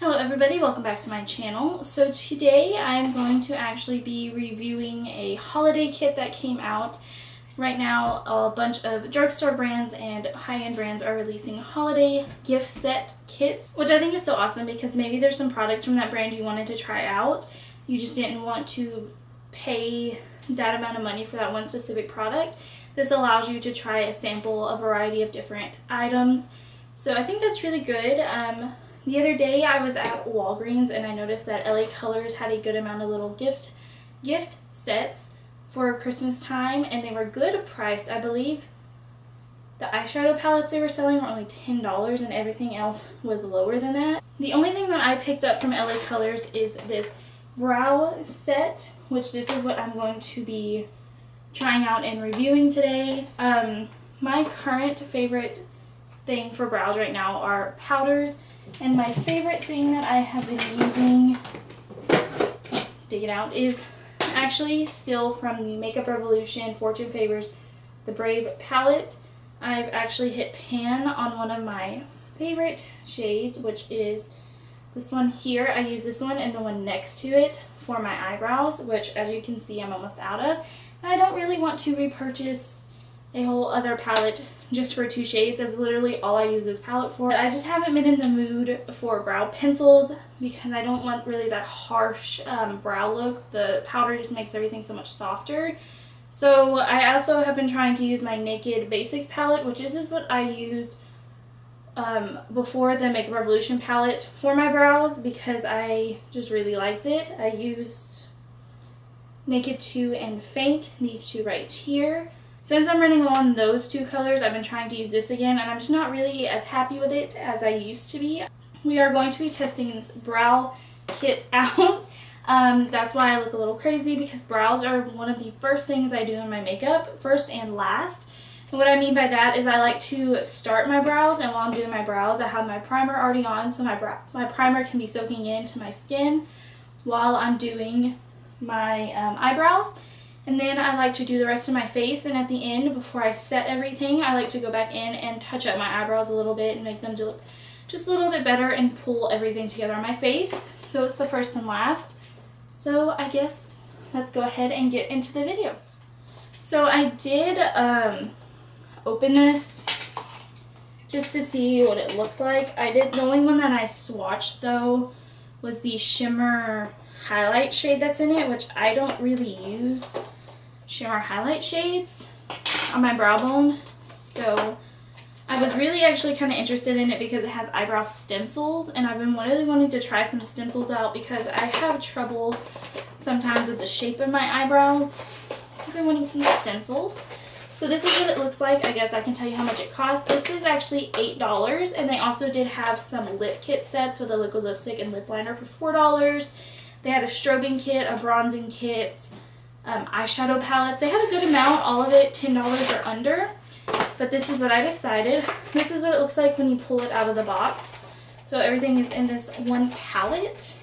Hello everybody, welcome back to my channel. So today I'm going to actually be reviewing a holiday kit that came out. Right now a bunch of drugstore brands and high-end brands are releasing holiday gift set kits, which I think is so awesome because maybe there's some products from that brand you wanted to try out. You just didn't want to pay that amount of money for that one specific product. This allows you to try a sample, a variety of different items. So I think that's really good. The other day I was at Walgreens and I noticed that LA Colors had a good amount of little gift sets for Christmas time, and they were good priced. I believe the eyeshadow palettes they were selling were only $10 and everything else was lower than that. The only thing that I picked up from LA Colors is this brow set, which this is what I'm going to be trying out and reviewing today. My current favorite thing for brows right now are powders. And my favorite thing that I have been using, dig it out, is actually still from the Makeup Revolution Fortune Favors the Brave palette. I've actually hit pan on one of my favorite shades, which is this one here. I use this one and the one next to it for my eyebrows, which as you can see I'm almost out of. And I don't really want to repurchase a whole other palette just for two shades, as literally all I use this palette for. I just haven't been in the mood for brow pencils because I don't want really that harsh brow look. The powder just makes everything so much softer. So I also have been trying to use my Naked Basics palette, which is what I used before the Makeup Revolution palette for my brows because I just really liked it. I used Naked 2 and Faint, these two right here. Since I'm running low on those two colors, I've been trying to use this again, and I'm just not really as happy with it as I used to be. We are going to be testing this brow kit out. That's why I look a little crazy, because brows are one of the first things I do in my makeup, first and last. And what I mean by that is I like to start my brows, and while I'm doing my brows, I have my primer already on, so my primer can be soaking into my skin while I'm doing my eyebrows. And then I like to do the rest of my face, and at the end, before I set everything, I like to go back in and touch up my eyebrows a little bit and make them look just a little bit better and pull everything together on my face. So it's the first and last. So I guess let's go ahead and get into the video. So I did open this just to see what it looked like. The only one that I swatched though was the shimmer highlight shade that's in it, which I don't really use shimmer highlight shades on my brow bone. So I was really actually kind of interested in it because it has eyebrow stencils, and I've been really wanting to try some stencils out because I have trouble sometimes with the shape of my eyebrows. So I've been wanting some stencils. So this is what it looks like. I guess I can tell you how much it costs. This is actually $8, and they also did have some lip kit sets with a liquid lipstick and lip liner for $4. They had a strobing kit, a bronzing kit, eyeshadow palettes. They had a good amount, all of it $10 or under. But this is what I decided. This is what it looks like when you pull it out of the box. So everything is in this one palette.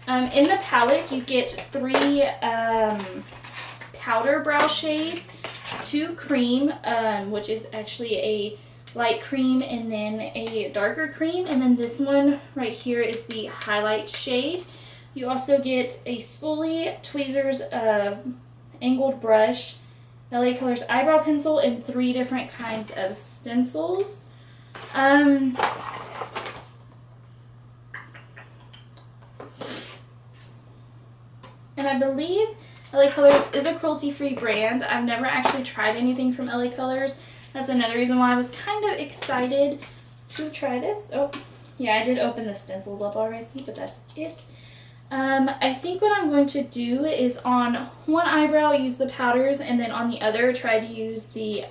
In the palette you get 3 powder brow shades, 2 cream, which is actually a light cream and then a darker cream, and then this one right here is the highlight shade. You also get a spoolie, tweezers, angled brush, LA Colors eyebrow pencil, and 3 different kinds of stencils. And I believe LA Colors is a cruelty-free brand. I've never actually tried anything from LA Colors. That's another reason why I was kind of excited to try this. Oh, yeah, I did open the stencils up already, but that's it. I think what I'm going to do is on one eyebrow use the powders, and then on the other try to use the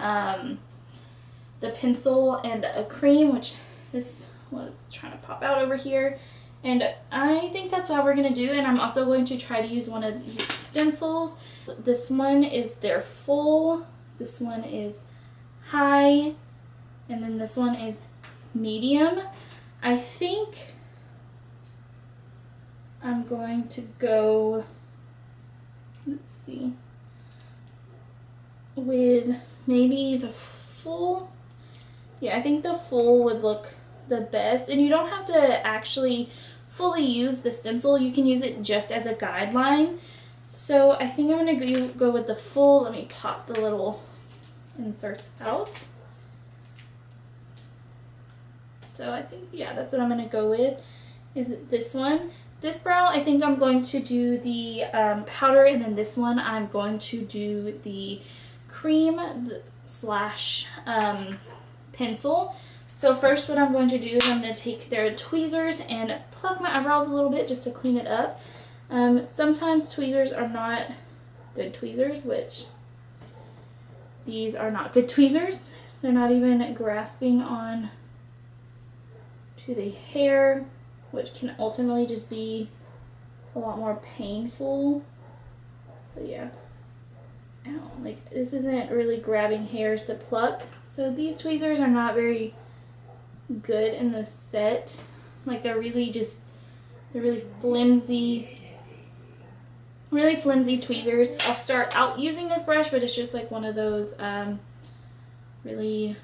pencil and a cream, which this was trying to pop out over here. And I think that's what we're going to do, and I'm also going to try to use one of these stencils. This one is their full, this one is high, and then this one is medium. I think I'm going to go, let's see, with maybe the full. Yeah, I think the full would look the best. And you don't have to actually fully use the stencil. You can use it just as a guideline. So I think I'm going to go with the full. Let me pop the little inserts out. So I think, yeah, that's what I'm going to go with, is this one. This brow, I think I'm going to do the powder, and then this one I'm going to do the cream slash pencil. So first what I'm going to do is I'm going to take their tweezers and pluck my eyebrows a little bit just to clean it up. Sometimes tweezers are not good tweezers, which these are not good tweezers. They're not even grasping on to the hair, which can ultimately just be a lot more painful. So yeah. Ow, like this isn't really grabbing hairs to pluck. So these tweezers are not very good in the set. Like they're really flimsy. Really flimsy tweezers. I'll start out using this brush, but it's just like one of those really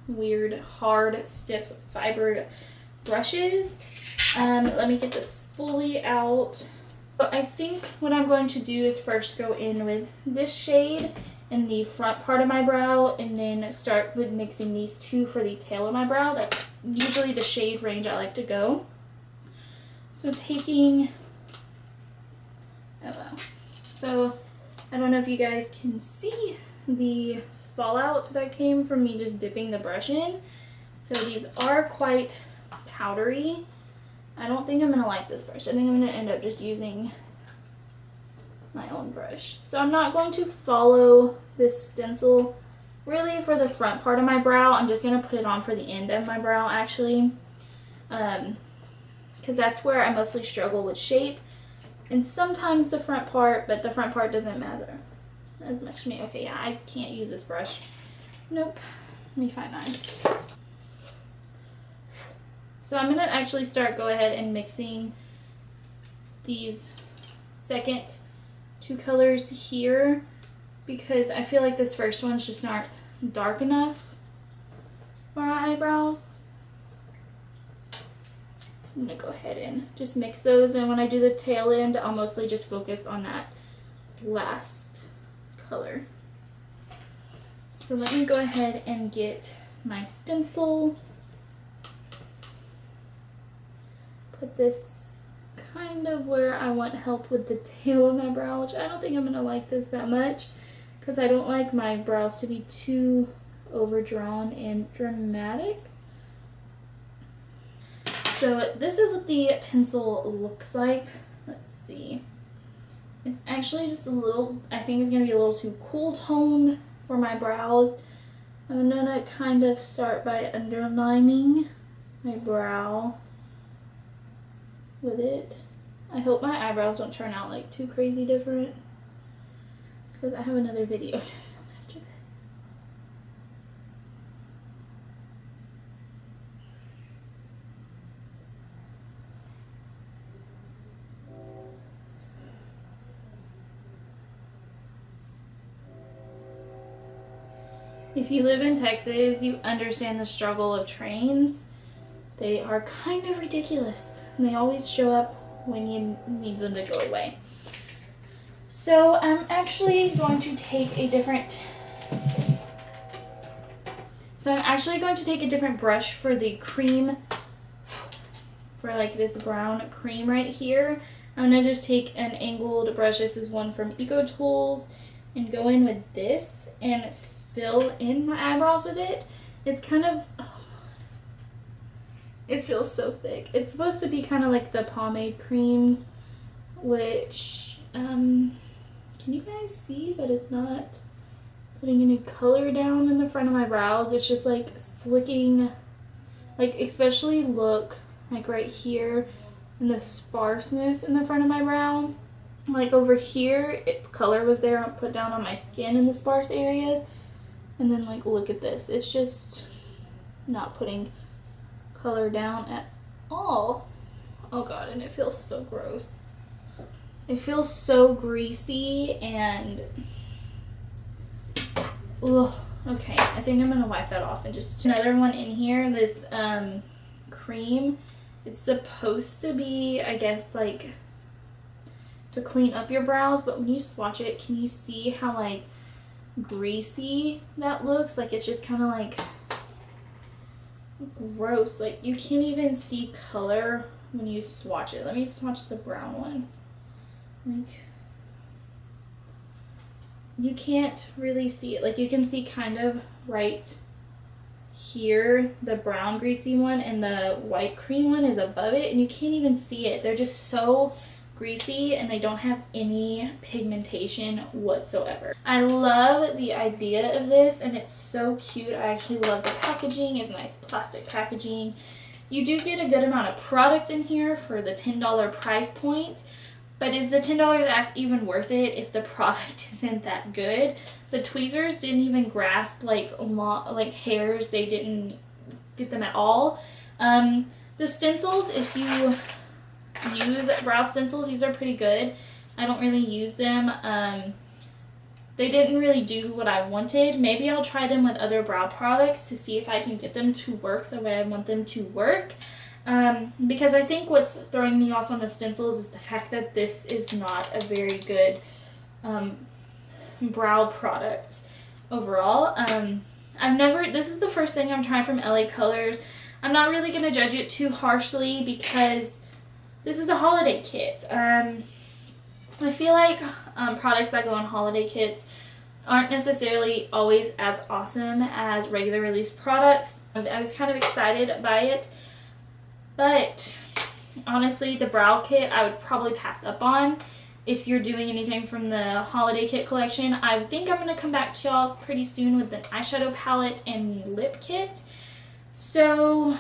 weird, hard, stiff fibered brushes. Let me get the spoolie out. So I think what I'm going to do is first go in with this shade in the front part of my brow, and then start with mixing these two for the tail of my brow. That's usually the shade range I like to go. So taking, oh wow. So I don't know if you guys can see the fallout that came from me just dipping the brush in. So these are quite powdery. I don't think I'm going to like this brush. I think I'm going to end up just using my own brush. So I'm not going to follow this stencil really for the front part of my brow. I'm just going to put it on for the end of my brow actually. Because that's where I mostly struggle with shape. And sometimes the front part, but the front part doesn't matter as much to me. Okay, yeah, I can't use this brush. Nope. Let me find mine. So I'm going to actually go ahead and mixing these second two colors here, because I feel like this first one's just not dark enough for our eyebrows. So I'm going to go ahead and just mix those, and when I do the tail end, I'll mostly just focus on that last color. So let me go ahead and get my stencil. Put this kind of where I want help with the tail of my brow, which I don't think I'm going to like this that much, because I don't like my brows to be too overdrawn and dramatic. So this is what the pencil looks like. Let's see. It's actually just a little, I think it's going to be a little too cool toned for my brows. I'm going to kind of start by underlining my brow with it. I hope my eyebrows don't turn out like too crazy different, because I have another video to film after this. If you live in Texas, you understand the struggle of trains. They are kind of ridiculous, and they always show up when you need them to go away. So I'm actually going to take a different brush for the cream, for like this brown cream right here. I'm going to just take an angled brush. This is one from Eco Tools, and go in with this and fill in my eyebrows with it. It's kind of, it feels so thick. It's supposed to be kind of like the pomade creams, which, can you guys see that it's not putting any color down in the front of my brows? It's just like slicking, like especially look like right here in the sparseness in the front of my brow. Like over here, color was there put down on my skin in the sparse areas. And then like look at this. It's just not putting color down at all. Oh god, and it feels so gross. It feels so greasy and ugh. Okay, I think I'm gonna wipe that off and just another one in here. This cream. It's supposed to be, I guess, like to clean up your brows, but when you swatch it, can you see how like greasy that looks? Like it's just kind of like gross. Like you can't even see color when you swatch it. Let me swatch the brown one. Like you can't really see it. Like you can see kind of right here the brown greasy one, and the white cream one is above it, and you can't even see it. They're just so greasy and they don't have any pigmentation whatsoever. I love the idea of this and it's so cute. I actually love the packaging. It's nice plastic packaging. You do get a good amount of product in here for the $10 price point, but is the $10 even worth it if the product isn't that good? The tweezers didn't even grasp like hairs. They didn't get them at all. The stencils, if you use brow stencils, these are pretty good. I don't really use them. They didn't really do what I wanted. Maybe I'll try them with other brow products to see if I can get them to work the way I want them to work. Because I think what's throwing me off on the stencils is the fact that this is not a very good brow product overall. This is the first thing I'm trying from LA Colors. I'm not really going to judge it too harshly because this is a holiday kit. I feel like products that go on holiday kits aren't necessarily always as awesome as regular release products. I was kind of excited by it, but honestly the brow kit I would probably pass up on if you're doing anything from the holiday kit collection. I think I'm going to come back to y'all pretty soon with an eyeshadow palette and lip kit. So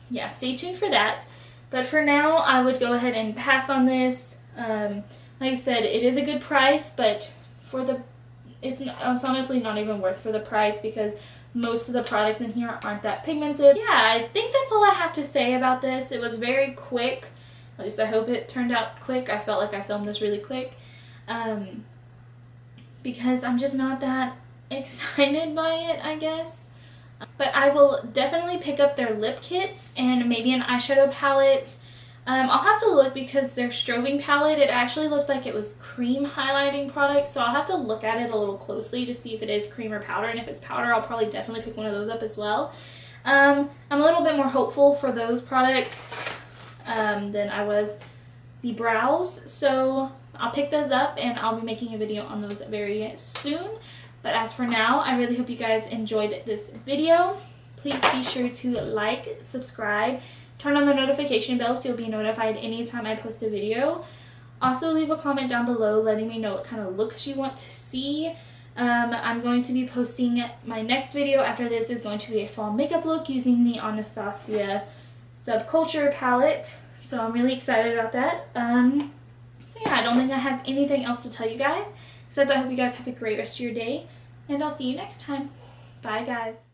yeah, stay tuned for that. But for now, I would go ahead and pass on this. Like I said, it is a good price, but it's honestly not even worth for the price because most of the products in here aren't that pigmented. Yeah, I think that's all I have to say about this. It was very quick. At least I hope it turned out quick. I felt like I filmed this really quick. Because I'm just not that excited by it, I guess. But I will definitely pick up their lip kits and maybe an eyeshadow palette. I'll have to look because their strobing palette, it actually looked like it was cream highlighting product, so I'll have to look at it a little closely to see if it is cream or powder, and if it's powder I'll probably definitely pick one of those up as well. I'm a little bit more hopeful for those products than I was the brows, so I'll pick those up and I'll be making a video on those very soon. But as for now, I really hope you guys enjoyed this video. Please be sure to like, subscribe, turn on the notification bell so you'll be notified anytime I post a video. Also leave a comment down below letting me know what kind of looks you want to see. I'm going to be posting my next video after this is going to be a fall makeup look using the Anastasia Subculture palette. So I'm really excited about that. So yeah, I don't think I have anything else to tell you guys, except I hope you guys have a great rest of your day, and I'll see you next time. Bye guys.